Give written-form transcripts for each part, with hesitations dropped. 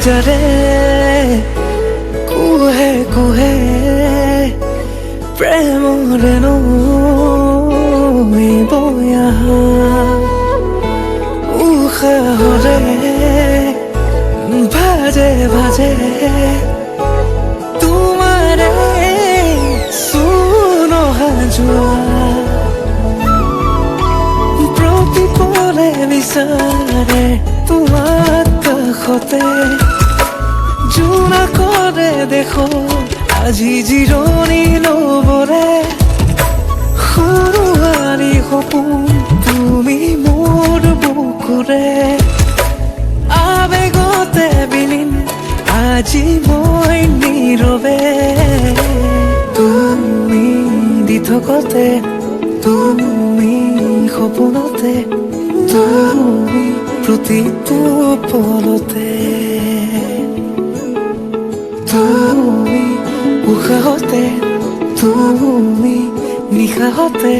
যাৰে কুহে কুহে প্ৰেমৰে নৈ বৈ আহা উশাহৰে ভাজে ভাজে তোমাৰে চূণ অহা যোৱা প্ৰতিপলে বিচাৰে তোমাক কাষতে জোনা কৰে দেখো আজি জিৰণি লবৰে সৰুৱাৰী সপোন তুমি মোৰ বুকুৰে আবেগতে বিলীন আজি মই নীৰৱে তুমি দি থকতে তুমি সপোনতে তুমি প্ৰতিটো পলতে তুমি উশাহতে তুমি নিশাহতে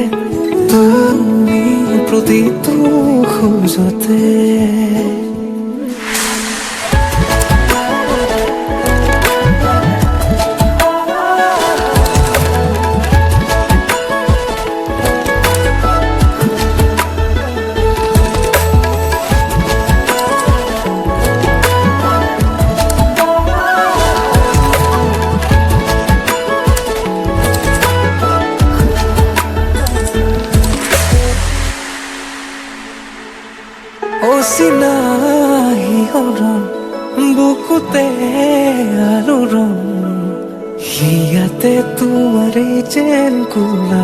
তুমি প্ৰতিটো খোজতে অচিনাহি হৰণ বুকুতে আৰু ৰং হিয়াতে তোমাৰে যেন কোলা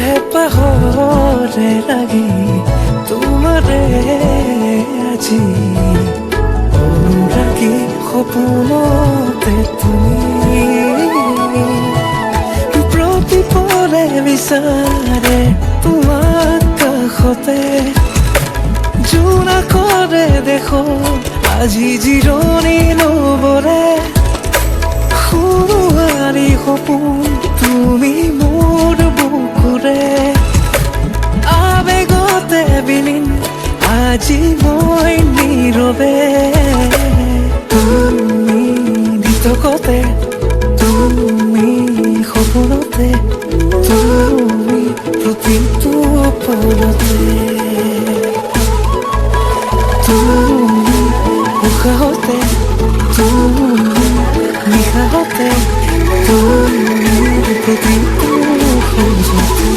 হেঁপাহৰে লাগি তোমাৰে আজি অনুৰাগী সপোনতে তুমি প্ৰতিপলে বিচাৰে তোমাক কাষতে জোনা কৰে দেখো আজি জিৰণি লবৰে সৰুৱাৰী সপোন তুমি মোৰ বুকুৰে আবেগতে বিলীন আজি মই নীৰৱে তুমি দি থকতে তুমি সপোনতে তুমি প্ৰতিটো পলতে তুমি উশাহতে তুমি নিশাহতে তুমি প্ৰতিটো খোজতে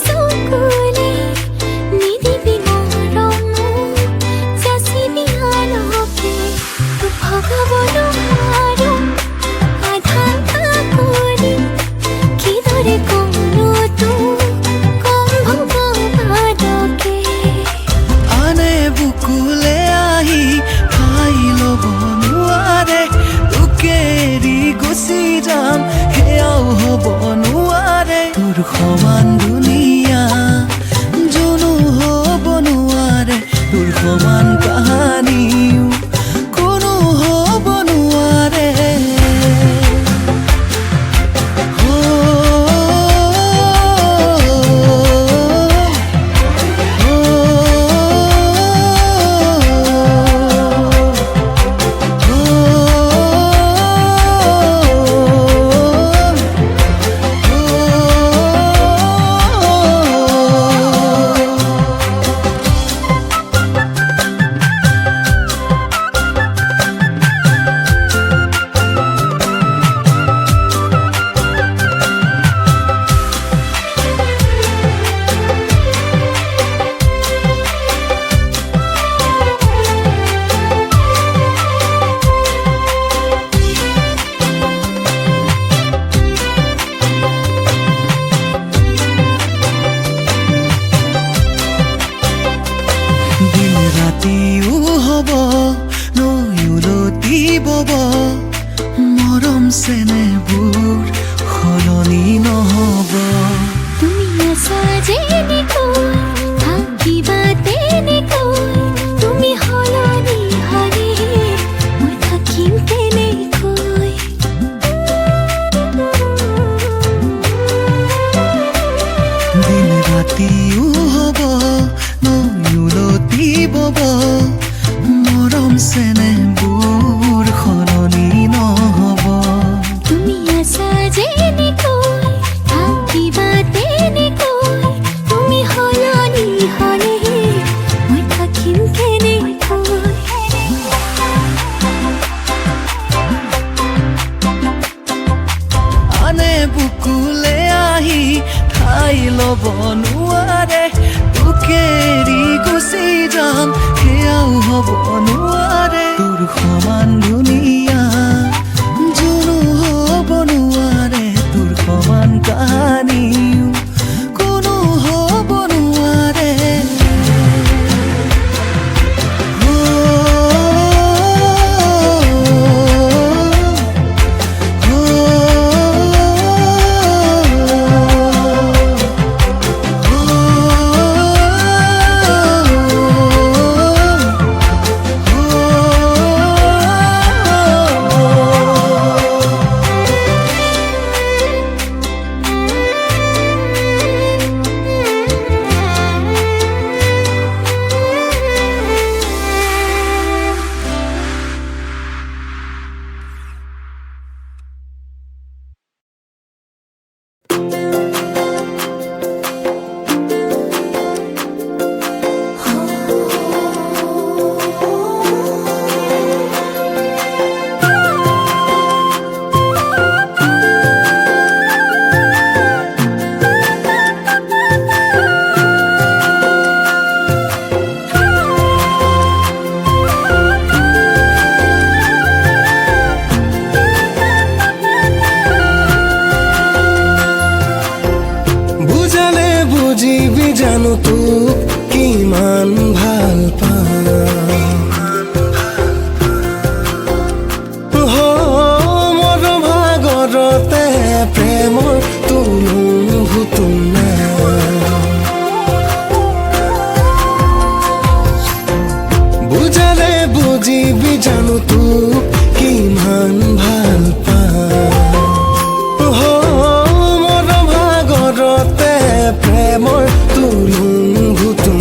চকুলে নিদিবি মৰম যাচিবি আনকে তোক ভগাব নোৱাৰো আধা কৰি কিদৰে কোনো তোক কম ভগৱানকে আনে বুকুলে আহি ঠাই ল'ব নোৱাৰে তোকে এৰি গুচি যাম সেয়াও হ'ব নোৱাৰে তোৰ সমান দুনিয়া জনো হ'ব নোৱাৰে তোৰ সমান কাহানিও কোনো হ'ব নোৱাৰে দিন ৰাতিও হ'ব নৈলতি বব মৰম চেনেহবোৰ সলনি নহ'ব তুমি আছা যেনেকৈ থাকিবা তেনেকৈ তুমি সলনি হ'লে মই থাকিম তেনেকৈ দিন ৰাতিও হ'ব নৈলতি বব মৰম চেনেহবোৰ সলনি নহ'ব তুমি আছা যেনেকৈ থাকিবা তেনেকৈ তুমি সলনি হ'লে মই থাকিম কেনেকৈ আনে বুকুলে আহি ঠাই ল'ব নোৱাৰে তোকে এৰি গুচি যাম সেয়াও হ'ব নোৱাৰে তোৰ সমান দুনিয়া জনো হ'ব নোৱাৰে তোৰ সমান কাহানিও কোনো হ'ব নোৱাৰে বুজিবি জানো তোক কিমান ভাল পাওঁ মোৰ ভাগৰতে প্ৰেমৰ তুলুভুতু বুজালে বুজিবি জানো তোক কিমান ভাল পাওঁ মোৰ ভাগৰতে প্ৰেমৰ তুলুভুতু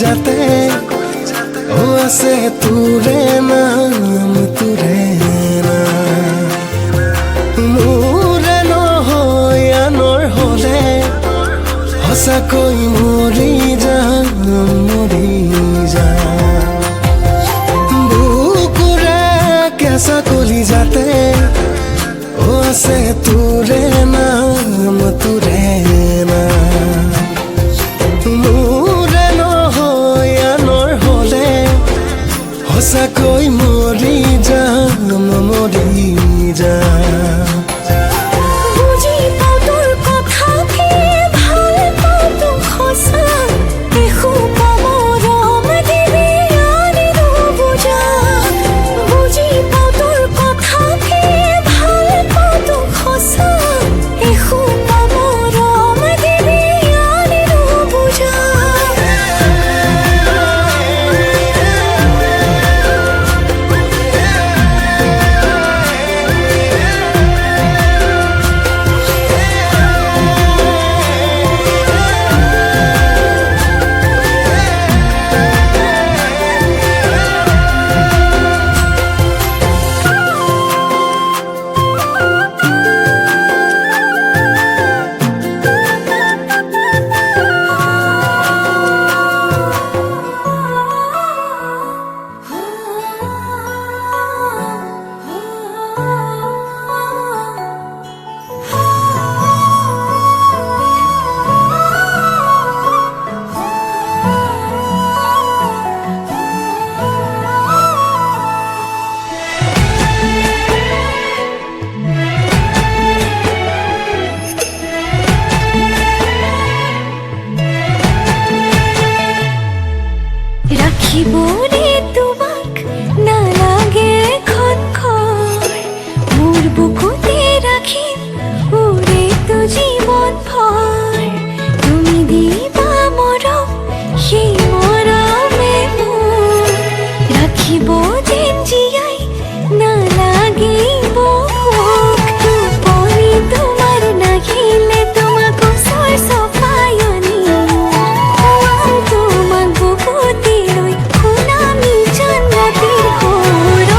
যাতে ও আছে তোৰে নাম তোৰে নাম মোৰে নহয় আনৰ হ'লে সঁচাকৈ মৰি যাম বুকুৰে কেঁচা কলি যাতে ও আছে তোৰে নাম তোৰে নাম মোৰে নহয় আনৰ হ'লে সঁচাকৈ মৰি যাম বুজি পাওঁ তোৰ কথা কি ভাল পাওঁ তোক সঁচা এসোপা মৰম দিবি আনি নুবুজা বুজি পাওঁ তোৰ কথা কি ভাল পাওঁ তোক সঁচা এসোপা মৰম দিবি আনি নুবুজা ৰাখিবনে তোমাক নালাগে খনখৰ মোৰ বুকুতে ৰাখিম উৰেটো জীৱন ভৰ তুমি দিবা মৰম সেই মৰমে মোৰ ৰাখিব যেন জীয়াই নালাগিব ভোক টোপনি তোমাৰ নাহিলে তোমাক ওচৰ চপাই আনিম তোমাক বুকুতে লৈ শুনামি জান ৰাতিৰ সুৰ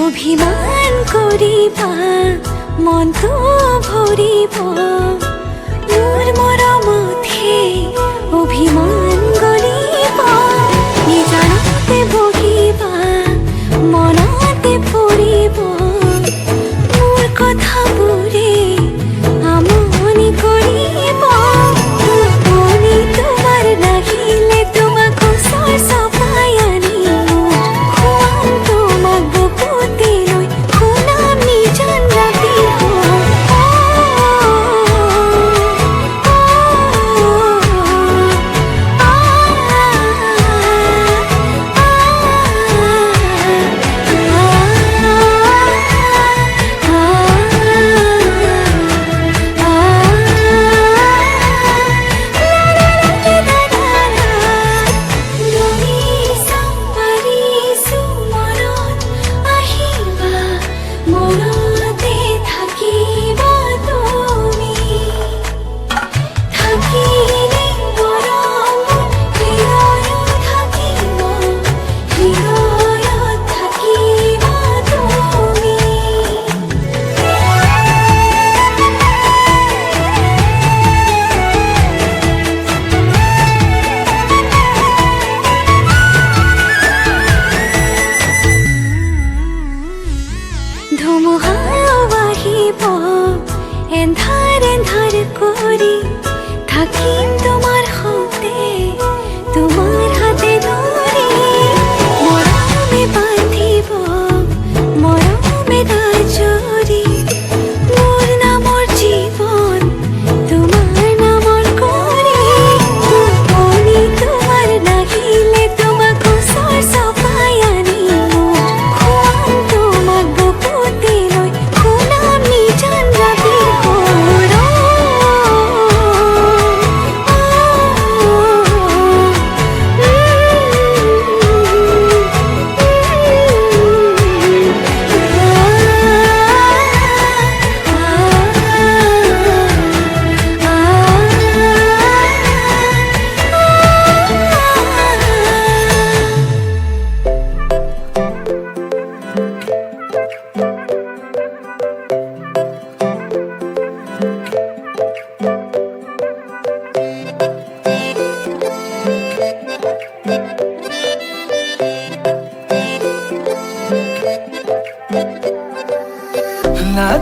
অভিমান কৰিবা মনটো ভৰিব মোৰ মৰমতহে অভিমান গলিব নিজানতে বহিবা মনতে পৰিব মোৰ কথাবোৰে আমনি কৰিব টোপনি তোমাৰ নাহিলে তোমাক ওচৰ চপাই আনিম খুৱাম তোমাক বুকুতে লৈ শুনাম নিজান ৰাতিৰ সুৰ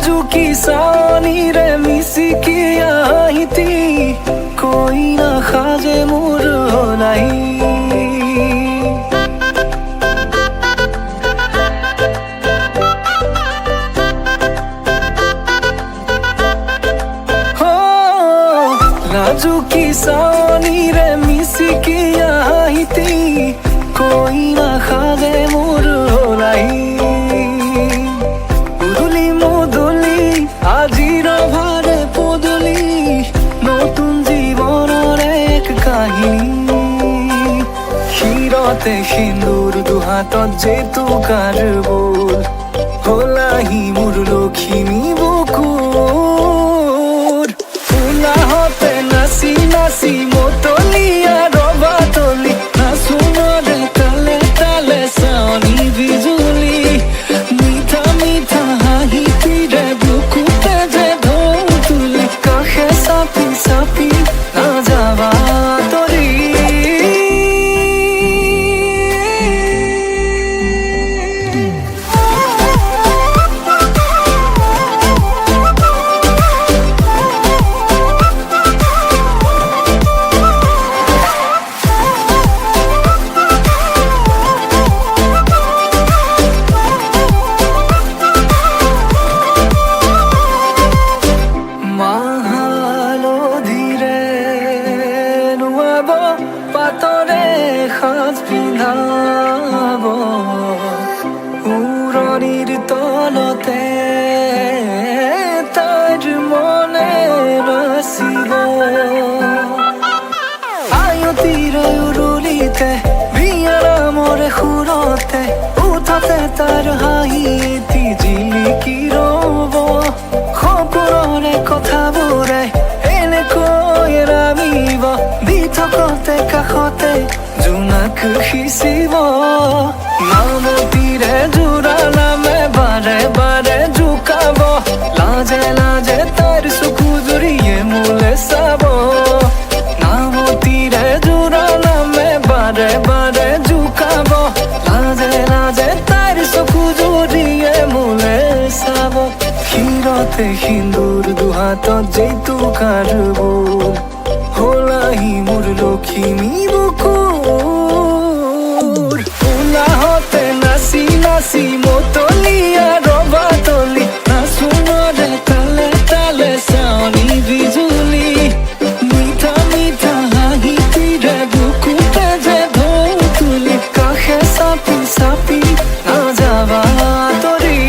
नाजुकी सानी रे मिसिकी आहिती कोई ना खाजे मोर होलाई नाजुकी सानी रे मिसिकी आहिती कोई ना खाजे मोर होलाई উদুলি মুদুলি আজিৰ ভাৰে পদুলি নতুন জীৱনৰ এক কাহিনী শিৰতে সিন্দুৰ দুহাতত জেতুকাৰ বোল হলাহি মোৰ লখিমী বুকুৰ উলাহতে নাচি নাচি মতলীয়া ৰবা তলি নাচোনৰে তালে তালে চাৱনি বিজুলি মিঠা মিঠা হাঁহি পিৰে বুকুতে যে ঢৌ তুলি কাষে চাপি চাপি নাযাবা তৰি পাতৰে সাজ পিন্ধাব উৰণিৰ তলতে তাইৰ মনে বাচিব আয়তিৰ উৰুলিতে বিয়াৰ মৰে সুৰতে উঠতে তাৰ হাঁহি এটি জিলিকি ৰব সপোনৰে কথাবোৰে এনেকৈ ৰামিব দি থকতে কাষতে জোনাক সিঁচিব নামতিৰে জোৰা নামে বাৰে বাৰে জোকাব লাজে লাজে তাইৰ চকু জুৰিয়ে মোলে চাব নামতিৰে জোৰা নামে বাৰে বাৰে জোকাব লাজে লাজে তাইৰ চকু জুৰিয়ে মোলে চাব শিৰতে সিন্দুৰ দুহাতত জেতুকাৰ বোল হলাহি মোৰ লখিমী বুকুৰ উলাহতে নাচি নাচি মতলীয়া ৰবা তলি নাচোনৰে তালে তালে চাৱনি বিজুলি মিঠা মিঠা হাঁহি পিৰে বুকুতে যে ঢৌ তুলি কাষে চাপি চাপি নাযাবা তৰি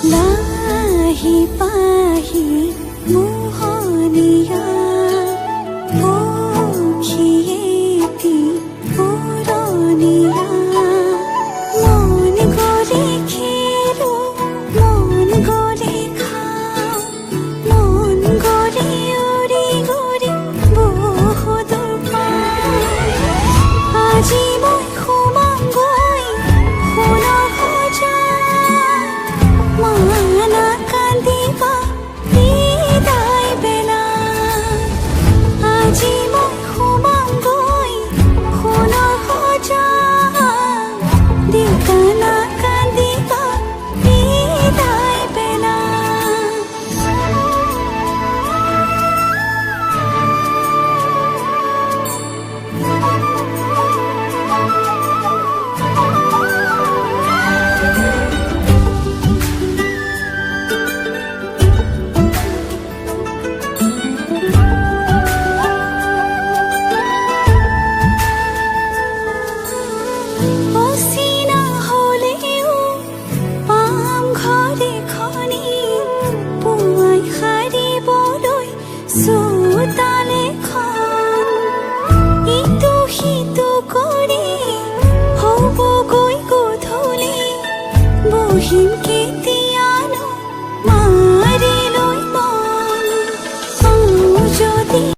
लाही पाही